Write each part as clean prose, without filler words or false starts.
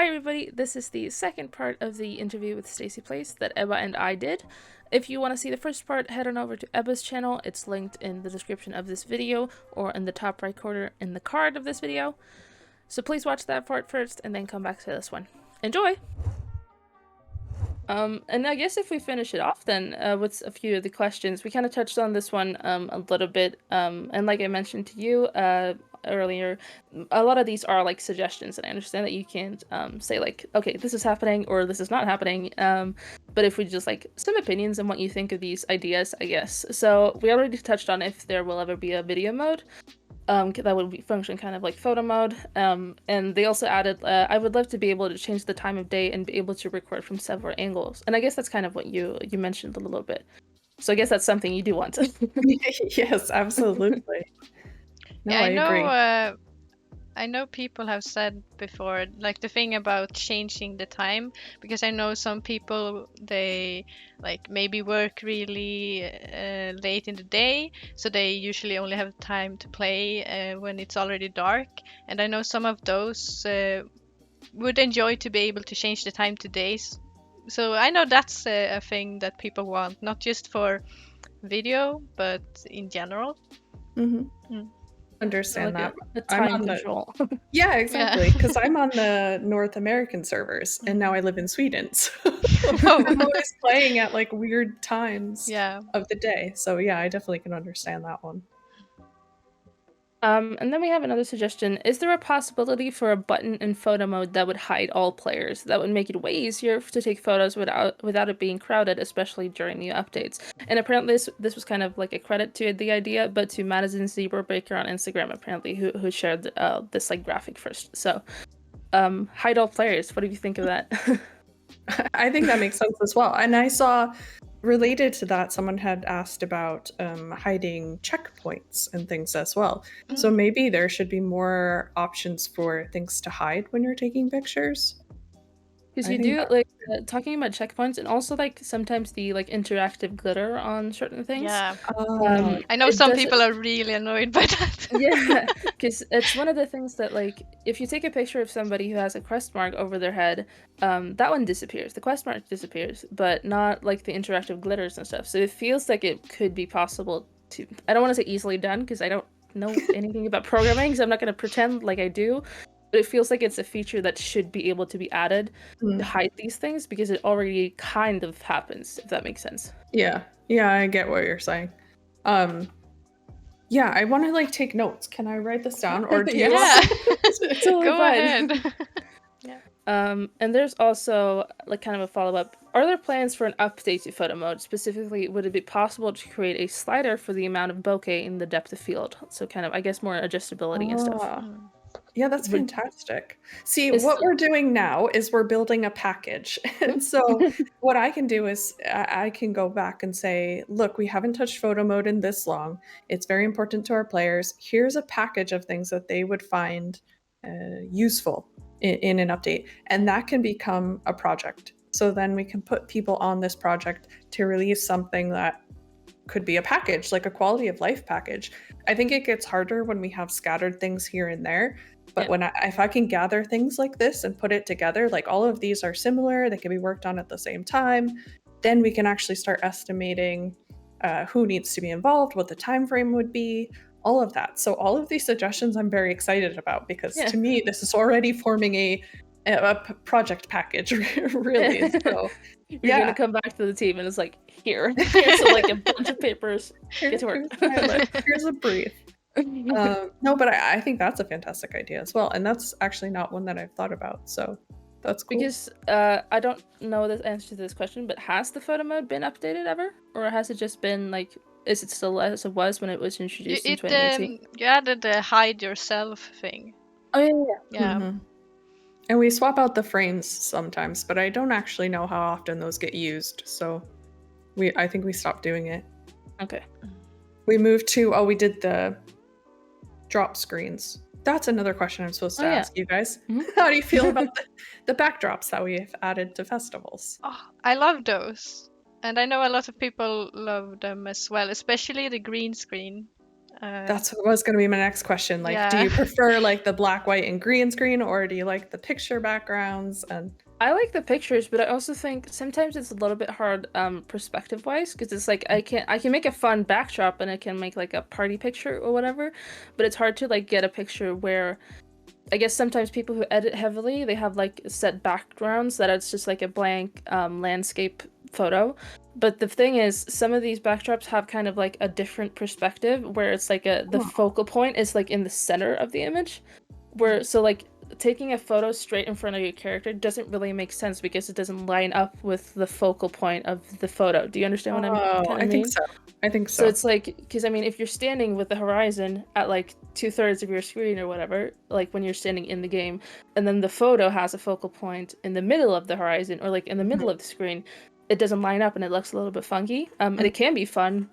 Hi everybody, this is the second part of the interview with Stacy Place that Ebba and I did. If you want to see the first part, head on over to Ebba's channel. It's linked in the description of this video or in the top right corner in the card of this video. So please watch that part first and then come back to this one. Enjoy! And I guess if we finish it off then with a few of the questions, we kind of touched on this one a little bit, and like I mentioned to you earlier, a lot of these are like suggestions, and I understand that you can't say like, okay, this is happening or this is not happening, but if we just like some opinions on what you think of these ideas, I guess. So we already touched on if there will ever be a video mode. That would function kind of like photo mode, and they also added, I would love to be able to change the time of day and be able to record from several angles, and I guess that's kind of what you mentioned a little bit. So I guess that's something you do want. Yes, absolutely. No, Yeah, I agree. I know people have said before, like the thing about changing the time, because I know some people, they like maybe work really late in the day, so they usually only have time to play when it's already dark. And I know some of those would enjoy to be able to change the time to days. So I know that's a thing that people want, not just for video, but in general. Understand like that. the time control. Yeah, exactly. Because I'm on the North American servers, and now I live in Sweden, so I'm always playing at like weird times of the day. So yeah, I definitely can understand that one. And then we have another suggestion. Is there a possibility for a button in photo mode that would hide all players? That would make it way easier to take photos without it being crowded, especially during new updates. And apparently this was kind of like a credit to the idea, but to Madison Zebra Breaker on Instagram, apparently, who shared this like graphic first. So hide all players. What do you think of that? I think that makes sense as well. And I saw, related to that, someone had asked about hiding checkpoints and things as well. So maybe there should be more options for things to hide when you're taking pictures. Because you do, like, talking about checkpoints, and also, like, sometimes the, like, interactive glitter on certain things. Yeah. I know some people are really annoyed by that. Yeah, because it's one of the things that, like, if you take a picture of somebody who has a quest mark over their head, that one disappears. The quest mark disappears, but not, like, the interactive glitters and stuff. So it feels like it could be possible to... I don't want to say easily done, because I don't know anything about programming, so I'm not going to pretend like I do. But it feels like it's a feature that should be able to be added to hide these things, because it already kind of happens, if that makes sense. Yeah, I get what you're saying. Yeah, I want to like take notes. Can I write this down, or do you? It's totally Go fine. ahead. And there's also like kind of a follow-up. Are there plans for an update to photo mode? Specifically, would it be possible to create a slider for the amount of bokeh in the depth of field? So kind of, I guess, more adjustability and stuff. Yeah, that's fantastic. See, what we're doing now is we're building a package. And so what I can do is I can go back and say, look, we haven't touched photo mode in this long. It's very important to our players. Here's a package of things that they would find useful in an update. And that can become a project. So then we can put people on this project to release something that could be a package, like a quality of life package. I think it gets harder when we have scattered things here and there, but if I can gather things like this and put it together, like all of these are similar, they can be worked on at the same time, then we can actually start estimating who needs to be involved, what the time frame would be, all of that. So all of these suggestions I'm very excited about, because to me this is already forming a project package, really. So you're gonna come back to the team and it's like, here's like a bunch of papers, get to work. Here's a brief. No, but I think that's a fantastic idea as well, and that's actually not one that I've thought about, so that's cool. Because I don't know the answer to this question, but has the photo mode been updated ever, or has it just been like, is it still as it was when it was introduced in 2018? You added the hide yourself thing. Oh yeah. Mm-hmm. And we swap out the frames sometimes, but I don't actually know how often those get used, so I think we stopped doing it. Okay. We moved to, we did the drop screens. That's another question I'm supposed to ask you guys. How do you feel about the backdrops that we've added to festivals? Oh, I love those. And I know a lot of people love them as well, especially the green screen. That's what was going to be my next question. Like, do Yeah. you prefer like the black, white, and green screen, or do you like the picture backgrounds? And I like the pictures, but I also think sometimes it's a little bit hard perspective wise, because it's like I can make a fun backdrop and I can make like a party picture or whatever, but it's hard to like get a picture where I guess sometimes people who edit heavily, they have like set backgrounds that it's just like a blank landscape photo. But the thing is, some of these backdrops have kind of like a different perspective where it's like the focal point is like in the center of the image, where so like taking a photo straight in front of your character doesn't really make sense because it doesn't line up with the focal point of the photo. Do you understand what I mean? think so. I think so. So it's like, because I mean, if you're standing with the horizon at like 2/3 of your screen or whatever, like when you're standing in the game, and then the photo has a focal point in the middle of the horizon or like in the middle of the screen, it doesn't line up and it looks a little bit funky. And it can be fun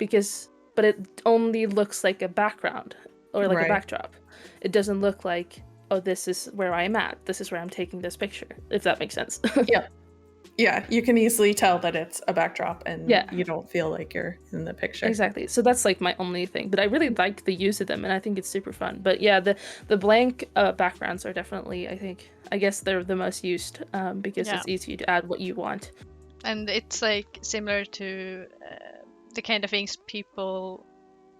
but it only looks like a background or like a backdrop. It doesn't look like, oh, this is where I'm at. This is where I'm taking this picture, if that makes sense. Yeah, you can easily tell that it's a backdrop and you don't feel like you're in the picture. Exactly. So that's like my only thing. But I really like the use of them and I think it's super fun. But yeah, the blank backgrounds are definitely, I guess they're the most used because it's easy to add what you want. And it's like similar to the kind of things people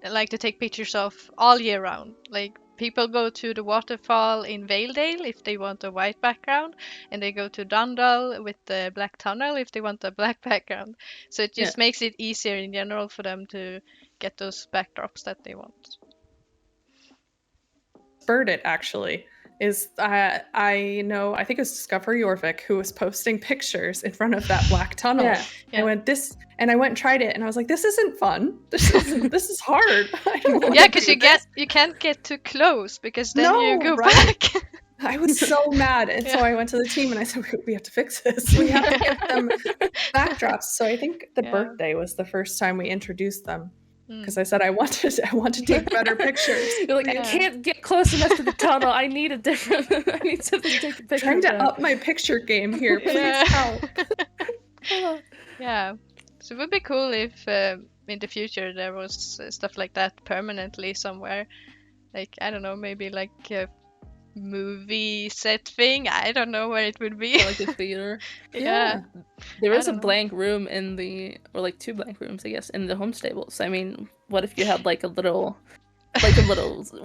like to take pictures of all year round. Like people go to the waterfall in Valedale if they want a white background, and they go to Dundal with the black tunnel if they want a black background. So it just makes it easier in general for them to get those backdrops that they want. Spurred it actually is I think it was Discover Jorvik who was posting pictures in front of that black tunnel. I went and I went and tried it and I was like, this isn't fun. This is hard. Because you can't get too close because then you go back. I was so mad, and so I went to the team and I said, we have to fix this. We have to get them backdrops. So I think the birthday was the first time we introduced them. Because I said I want to take better pictures. You're like, I can't get close enough to the tunnel. I need I need something to take a picture. Trying to up my picture game here. Please help. Yeah. So it would be cool if in the future there was stuff like that permanently somewhere. Like, I don't know, maybe like a movie set thing. I don't know where it would be. Like a theater. Yeah. There is a blank room or like two blank rooms, I guess, in the home stables. I mean, what if you had like a little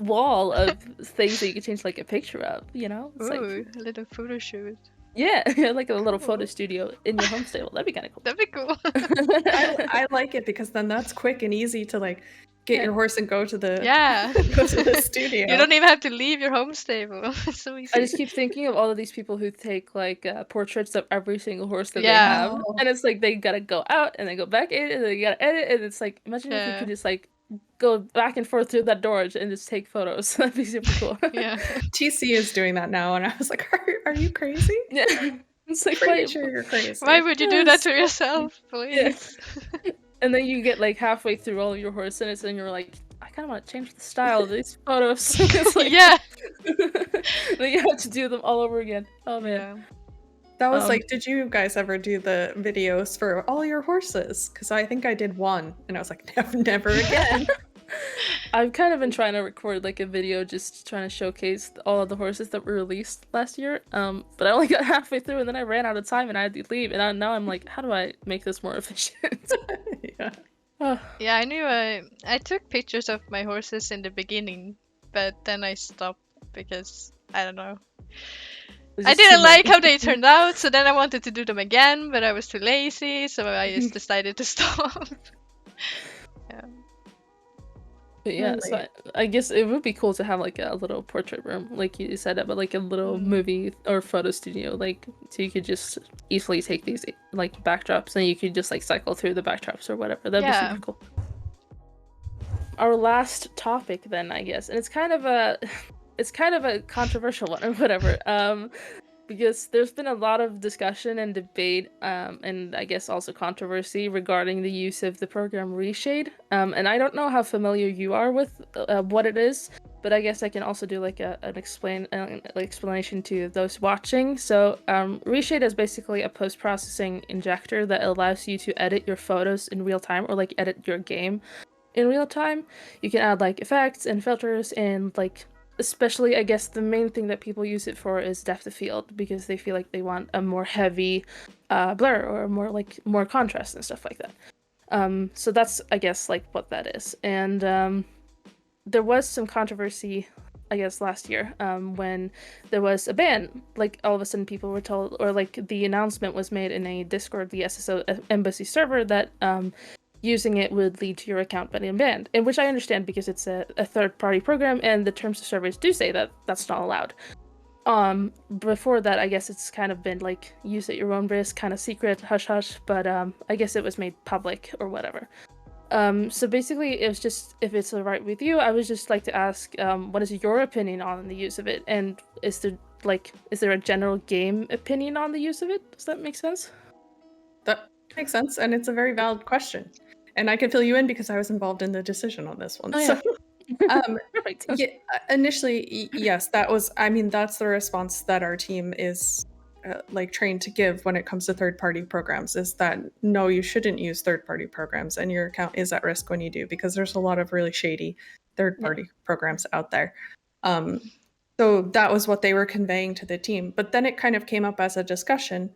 wall of things that you could change like a picture of, you know? It's a little photo shoot. Yeah, like a little photo studio in your home stable. That'd be kind of cool. That'd be cool. I like it because then that's quick and easy to like get your horse and go to the studio. You don't even have to leave your home stable. It's so easy. I just keep thinking of all of these people who take like portraits of every single horse that they have, and it's like they gotta go out and then go back in and they gotta edit, and it's like, imagine if you could just like go back and forth through that door and just take photos. That'd be super cool. TC is doing that now, and I was like, are you crazy? Yeah. It's like, pretty sure you're crazy. Why would you do that to yourself, please? And then you get like halfway through all of your horses and you're like, I kind of want to change the style of these photos. It's like, then you have to do them all over again. Oh man. That was like, did you guys ever do the videos for all your horses? Because I think I did one and I was like, never again. I've kind of been trying to record like a video just trying to showcase all of the horses that were released last year, but I only got halfway through and then I ran out of time and I had to leave, and now I'm like, how do I make this more efficient? I knew I took pictures of my horses in the beginning, but then I stopped because I don't know, I didn't like how they turned out, so then I wanted to do them again, but I was too lazy, so I just decided to stop. But yeah, so I guess it would be cool to have like a little portrait room, like you said, but like a little movie or photo studio, like so you could just easily take these like backdrops and you could just like cycle through the backdrops or whatever. That'd be super cool. Our last topic then, I guess, and it's kind of a controversial one or whatever. Because there's been a lot of discussion and debate, and I guess also controversy regarding the use of the program ReShade. And I don't know how familiar you are with what it is, but I guess I can also do like an explanation to those watching. So ReShade is basically a post-processing injector that allows you to edit your photos in real time or like edit your game in real time. You can add like effects and filters, and like especially I guess the main thing that people use it for is depth of field, because they feel like they want a more heavy blur or more contrast and stuff like that. So that's I guess like what that is. And there was some controversy, I guess, last year when there was a ban. Like all of a sudden people were told, or like the announcement was made in a Discord, the SSO embassy server, that using it would lead to your account being banned. And which I understand, because it's a third-party program and the terms of service do say that that's not allowed. Before that, I guess it's kind of been like use at your own risk, kind of secret, hush hush, but I guess it was made public or whatever. So basically, it was just, if it's all right with you, I would just like to ask, what is your opinion on the use of it? And is there a general game opinion on the use of it? Does that make sense? That makes sense, and it's a very valid question. And I can fill you in because I was involved in the decision on this one. Oh, yeah. So, yeah, initially, yes, that's the response that our team is trained to give when it comes to third-party programs, is that no, you shouldn't use third-party programs, and your account is at risk when you do, because there's a lot of really shady third-party programs out there. So that was what they were conveying to the team. But then it kind of came up as a discussion,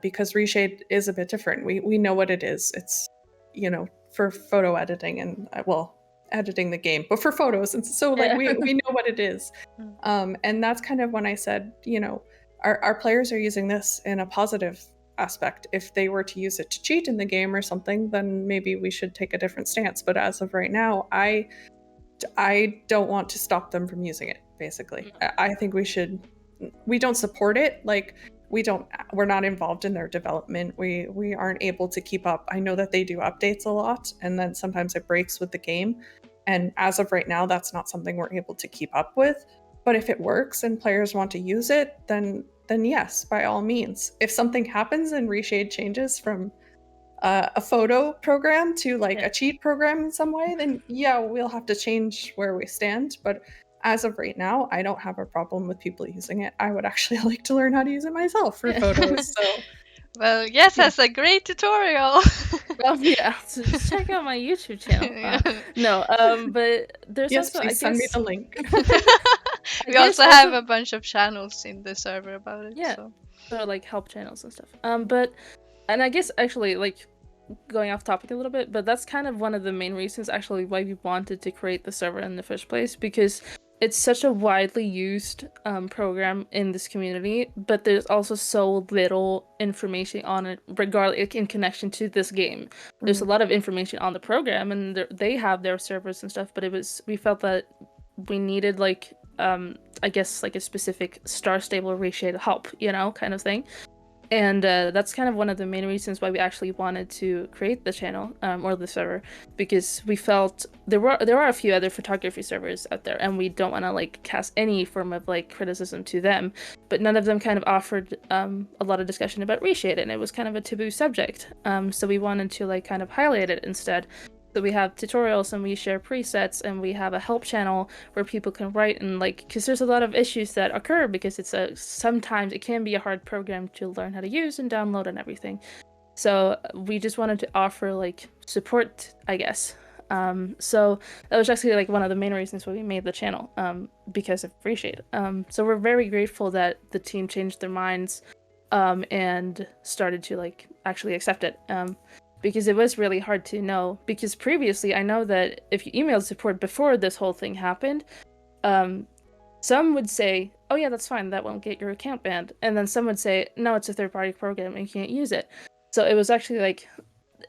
because ReShade is a bit different. We know what it is. It's, for photo editing and, editing the game, but for photos. And so we know what it is. And that's kind of when I said, our players are using this in a positive aspect. If they were to use it to cheat in the game or something, then maybe we should take a different stance. But as of right now, I don't want to stop them from using it, basically. I think we don't support it. Like, we're not involved in their development. We aren't able to keep up. I know that they do updates a lot, and then sometimes it breaks with the game. And as of right now, that's not something we're able to keep up with. But if it works and players want to use it, then yes, by all means. If something happens and ReShade changes from a photo program to a cheat program in some way, then yeah, we'll have to change where we stand. But as of right now, I don't have a problem with people using it. I would actually like to learn how to use it myself for photos. So, well, yes, that's a great tutorial. Well, yeah, so just check out my YouTube channel. But there's yes, also, please send me the link. We also have a bunch of channels in the server about it. Yeah, so like help channels and stuff. And I guess actually, like, going off topic a little bit, but that's kind of one of the main reasons actually why we wanted to create the server in the first place, because it's such a widely used program in this community, but there's also so little information on it, regardless, in connection to this game. There's a lot of information on the program, and they have their servers and stuff, but we felt that we needed I guess a specific star-stable ReShade help, kind of thing. And that's kind of one of the main reasons why we actually wanted to create the channel, or the server, because we felt there are a few other photography servers out there, and we don't want to cast any form of criticism to them, but none of them kind of offered a lot of discussion about ReShade, and it was kind of a taboo subject. So we wanted to kind of highlight it instead. So we have tutorials, and we share presets, and we have a help channel where people can write, and because there's a lot of issues that occur, because sometimes it can be a hard program to learn how to use and download and everything. So we just wanted to offer support, I guess. So that was actually one of the main reasons why we made the channel, because of ReShade. So we're very grateful that the team changed their minds, and started to actually accept it. Because it was really hard to know, because previously I know that if you emailed support before this whole thing happened, some would say, oh yeah, that's fine, that won't get your account banned, and then some would say, no, it's a third-party program and you can't use it. So it was actually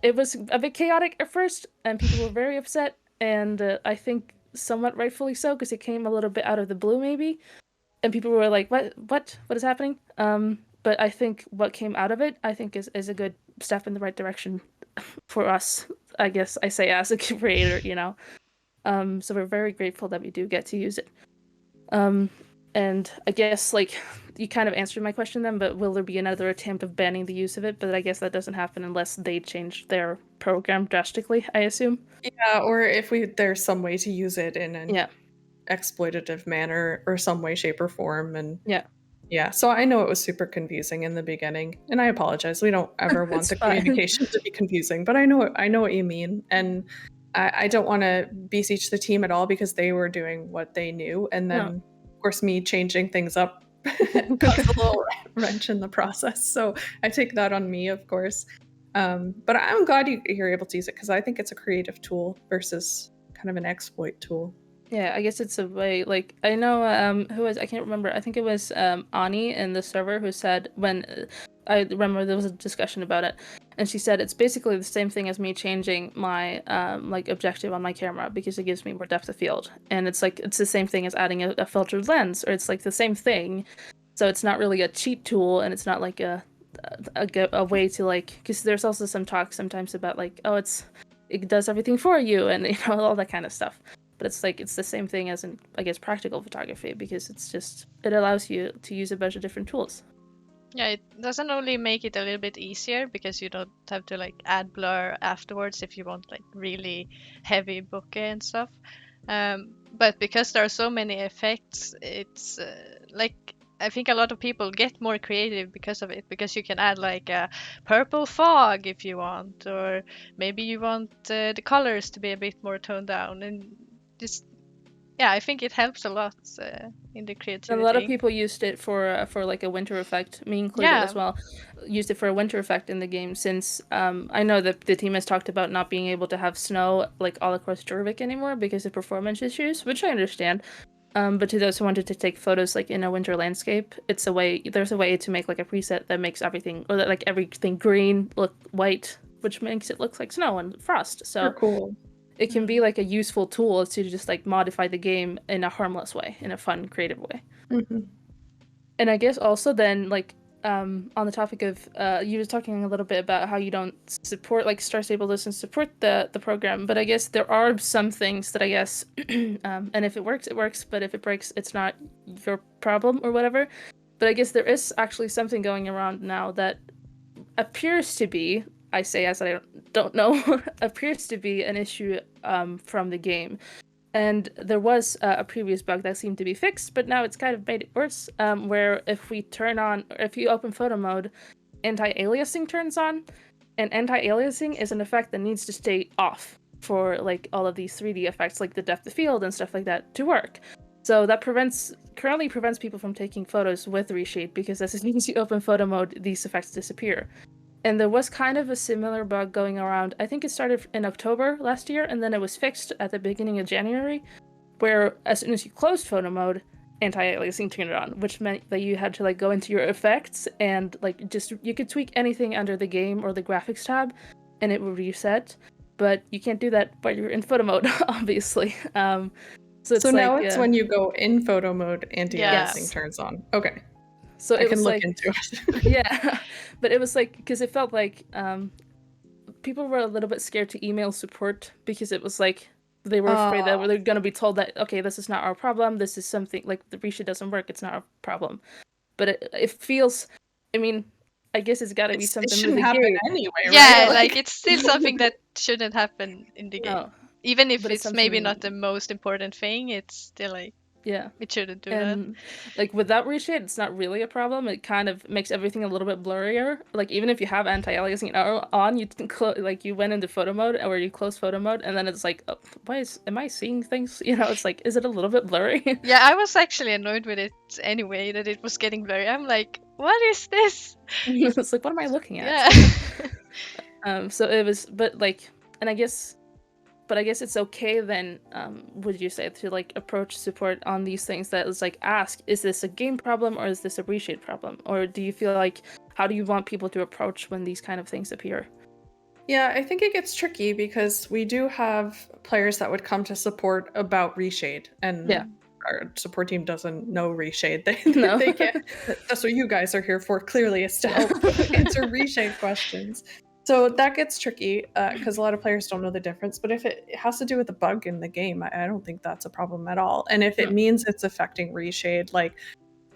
it was a bit chaotic at first, and people were very upset, and I think somewhat rightfully so, because it came a little bit out of the blue maybe, and people were like, what is happening? But I think what came out of it, I think is a good step in the right direction for us, I guess I say, as a creator, so we're very grateful that we do get to use it. And I guess you kind of answered my question then, but will there be another attempt of banning the use of it? But I guess that doesn't happen unless they change their program drastically, I assume. Yeah, or if there's some way to use it in an exploitative manner or some way, shape, or form. And yeah, so I know it was super confusing in the beginning, and I apologize. We don't ever want the communication to be confusing, but I know what you mean. And I don't want to beseech the team at all because they were doing what they knew. And then, of course, me changing things up caused a little wrench in the process. So I take that on me, of course. But I'm glad you're able to use it because I think it's a creative tool versus kind of an exploit tool. Yeah, I guess it's a way, like, I know, who was, I can't remember, I think it was, Ani in the server who said, when, I remember there was a discussion about it, and she said it's basically the same thing as me changing my, like, objective on my camera, because it gives me more depth of field, and it's like, it's the same thing as adding a filtered lens, or it's like the same thing, so it's not really a cheat tool, and it's not like a way to, like, because there's also some talk sometimes about, like, oh, it does everything for you, and, you know, all that kind of stuff. But it's like, it's the same thing as in, I guess, practical photography, because it's just, it allows you to use a bunch of different tools. Yeah, it doesn't only make it a little bit easier because you don't have to like add blur afterwards if you want like really heavy bokeh and stuff. But because there are so many effects, it's like, I think a lot of people get more creative because of it, because you can add like a purple fog if you want, or maybe you want the colors to be a bit more toned down, and just, yeah, I think it helps a lot in the creativity. A lot of people used it for like a winter effect, me included as well, used it for a winter effect in the game, since I know that the team has talked about not being able to have snow like all across 𝙎𝙧 anymore because of performance issues, which I understand. But to those who wanted to take photos like in a winter landscape, there's a way to make like a preset that makes everything, or that like everything green look white, which makes it look like snow and frost. So cool. It can be like a useful tool to just like modify the game in a harmless way, in a fun, creative way. Mm-hmm. And I guess also then like on the topic of you were talking a little bit about how you don't support, like, Star Stable doesn't support the program, but I guess there are some things that I guess and if it works, it works, but if it breaks, it's not your problem or whatever. But I guess there is actually something going around now that appears to be, I say as I don't know, appears to be an issue from the game. And there was a previous bug that seemed to be fixed, but now it's kind of made it worse, where if you open photo mode, anti-aliasing turns on, and anti-aliasing is an effect that needs to stay off for like all of these 3D effects, like the depth of field and stuff like that, to work. So that currently prevents people from taking photos with ReShade, because as soon as you open photo mode, these effects disappear. And there was kind of a similar bug going around. I think it started in October last year, and then it was fixed at the beginning of January, where as soon as you closed photo mode, anti-aliasing turned on, which meant that you had to like go into your effects and like just, you could tweak anything under the game or the graphics tab, and it would reset. But you can't do that while you're in photo mode, obviously. So now it's when you go in photo mode, anti-aliasing turns on. Okay. So I can look into it. Yeah, but it was like, because it felt like people were a little bit scared to email support, because it was like they were afraid that they're going to be told that, okay, this is not our problem, this is something like the ReShade doesn't work, it's not our problem. But it feels, I mean, I guess it's got to be something. It shouldn't happen anyway, right? Yeah, like it's still something that shouldn't happen in the game. No. Even if it's maybe not the most important thing, it's still like, yeah, it shouldn't do and like without ReShade, it's not really a problem. It kind of makes everything a little bit blurrier. Like even if you have anti-aliasing on, you went into photo mode, or you close photo mode, and then it's like, oh, am I seeing things? You know, it's like, is it a little bit blurry? Yeah, I was actually annoyed with it anyway, that it was getting blurry. I'm like, what is this? It's like, what am I looking at? Yeah. So it was, but I guess it's okay then, would you say, to like approach support on these things that is like, ask, is this a game problem or is this a ReShade problem? Or do you feel like, how do you want people to approach when these kind of things appear? Yeah, I think it gets tricky because we do have players that would come to support about ReShade, and our support team doesn't know ReShade. They can't. That's what you guys are here for, clearly, is to help answer ReShade questions. So that gets tricky because a lot of players don't know the difference. But if it has to do with a bug in the game, I don't think that's a problem at all. And if it means it's affecting ReShade, like,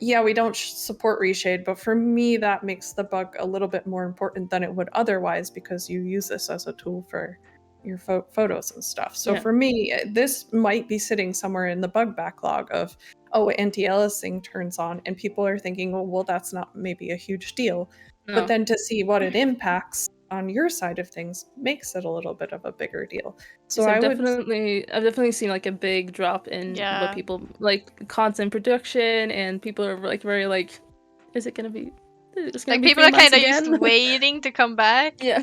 yeah, we don't support ReShade, but for me, that makes the bug a little bit more important than it would otherwise, because you use this as a tool for your photos and stuff. So for me, this might be sitting somewhere in the bug backlog of, oh, anti-aliasing turns on, and people are thinking, well, that's not maybe a huge deal. No. But then to see what it impacts, on your side of things makes it a little bit of a bigger deal. So I've I would definitely seen like a big drop in Yeah. what people like content production, and people are like very like, is it gonna be? It's gonna Like be people 3 are months kind of just again? waiting to come back. Yeah,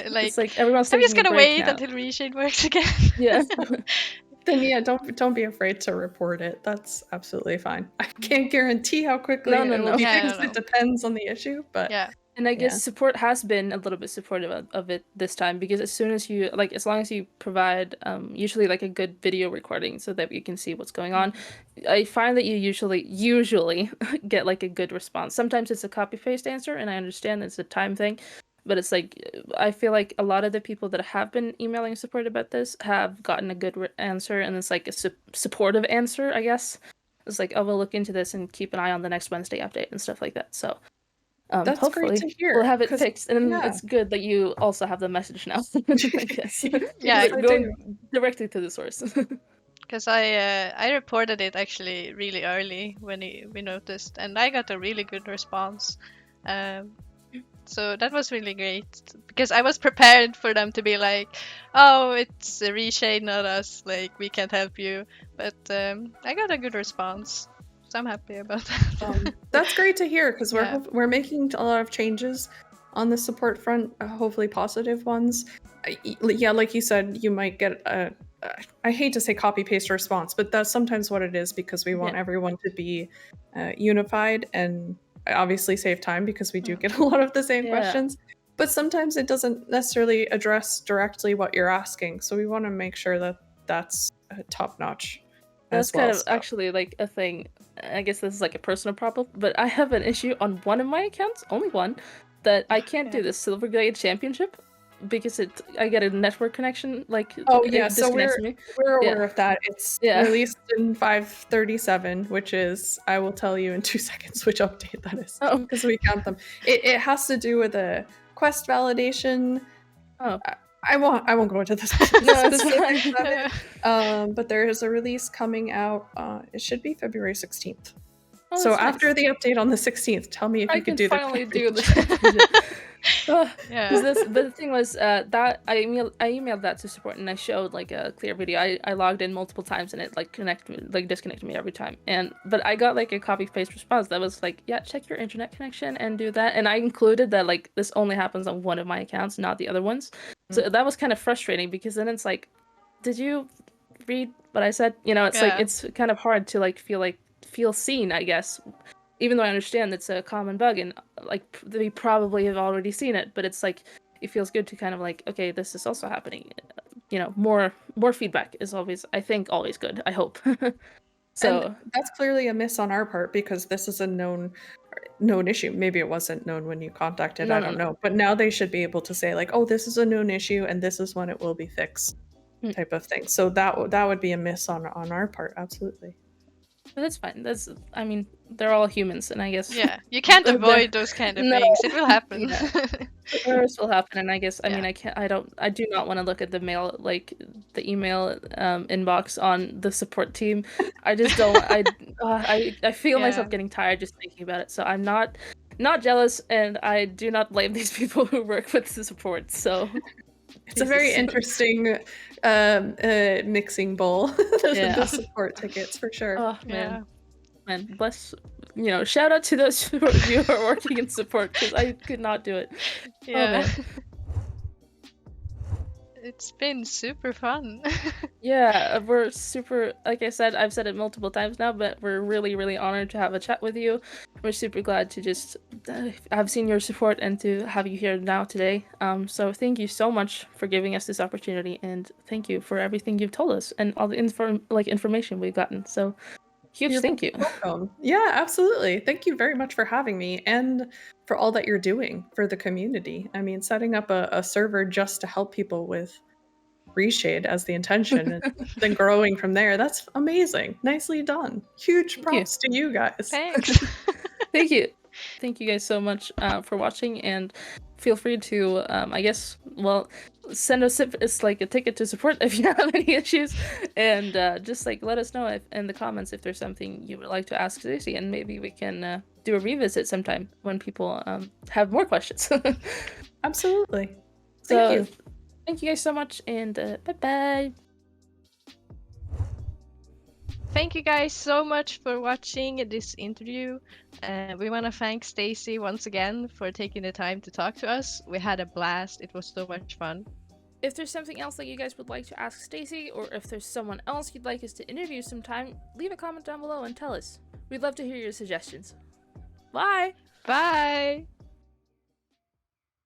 Like, it's like everyone's I'm taking just a gonna break wait now. until ReShade works again. Yeah. then yeah, don't be afraid to report it. That's absolutely fine. I can't guarantee how quickly No, it will be Yeah, fixed. no. It depends on the issue, but Yeah. And I guess Yeah. support has been a little bit supportive of it this time, because as soon as you like, as long as you provide usually like a good video recording so that you can see what's going on, I find that you usually get like a good response. Sometimes it's a copy paste answer, and I understand it's a time thing, but it's like I feel like a lot of the people that have been emailing support about this have gotten a good answer, and it's like a supportive answer, I guess. It's like, oh, we'll look into this and keep an eye on the next Wednesday update and stuff like that. So That's hopefully great to hear. we'll have it 'cause- fixed, and yeah. it's good that you also have the message now. I guess. Yeah, Yes, I Going do. directly to the source. Because I reported it actually really early when we noticed, and I got a really good response. So that was really great, because I was prepared for them to be like, "Oh, it's a ReShade, not us. Like, we can't help you." But I got a good response, so I'm happy about that. That's great to hear, because Yeah. we're making a lot of changes on the support front, hopefully positive ones. Yeah, like you said, you might get I hate to say copy paste response, but that's sometimes what it is, because we want everyone to be unified and obviously save time, because we do get a lot of the same questions. But sometimes it doesn't necessarily address directly what you're asking, so we want to make sure that that's top notch. That's kind of actually like a thing. I guess this is like a personal problem, but I have an issue on one of my accounts, only one, that I can't do the Silver Glade Championship because I get a network connection, like so we're aware of that. It's released in 5.37, which is, I will tell you in 2 seconds which update that is, because we count them. It has to do with a quest validation. I won't go into this. But there is a release coming out. It should be February 16th. So after the update on the 16th, tell me if you could do finally do the the thing was that I emailed that to support, and I showed like a clear video. I logged in multiple times, and it like disconnected me every time. But I got like a copy paste response that was like, yeah, check your internet connection and do that. And I included that like this only happens on one of my accounts, not the other ones. So that was kind of frustrating, because then it's like, did you read what I said? You know, it's like it's kind of hard to like feel seen, I guess. Even though I understand it's a common bug, and like they probably have already seen it, but it's like it feels good to kind of like, okay, this is also happening. You know, more feedback is always, I think, always good. I hope. So and that's clearly a miss on our part, because this is a known issue. Maybe it wasn't known when you contacted. I don't know. But now they should be able to say like, oh, this is a known issue, and this is when it will be fixed, type of thing. So that would be a miss on our part. Absolutely. But that's fine. I mean, they're all humans, and I guess you can't avoid those kind of things. It will happen. Errors will happen, and I guess I mean I do not want to look at the mail, like the email inbox on the support team. I just don't. I feel myself getting tired just thinking about it. So I'm not jealous, and I do not blame these people who work with the support. So it's a very interesting mixing bowl. The support tickets, for sure. Oh man, bless. You know, shout out to those who are working in support, because I could not do it. Yeah. It's been super fun. Yeah, we're super, like I said, I've said it multiple times now, but we're really, really honored to have a chat with you. We're super glad to just have seen your support and to have you here now today. So thank you so much for giving us this opportunity, and thank you for everything you've told us and all the information we've gotten. So huge thank you. Welcome. Yeah, absolutely. Thank you very much for having me, and for all that you're doing for the community. I mean, setting up a server just to help people with ReShade as the intention, and then growing from there. That's amazing. Nicely done. Huge props to you guys. Thanks. Thank you. Thank you guys so much for watching, and feel free to, I guess, well, send us it's like a ticket to support if you have any issues, and just like let us know in the comments if there's something you would like to ask Stacy, and maybe we can do a revisit sometime when people have more questions. Absolutely. So, Thank you. Thank you guys so much, and bye-bye. Thank you guys so much for watching this interview. We want to thank Stacy once again for taking the time to talk to us. We had a blast. It was so much fun. If there's something else that you guys would like to ask Stacy, or if there's someone else you'd like us to interview sometime, leave a comment down below and tell us. We'd love to hear your suggestions. Bye! Bye!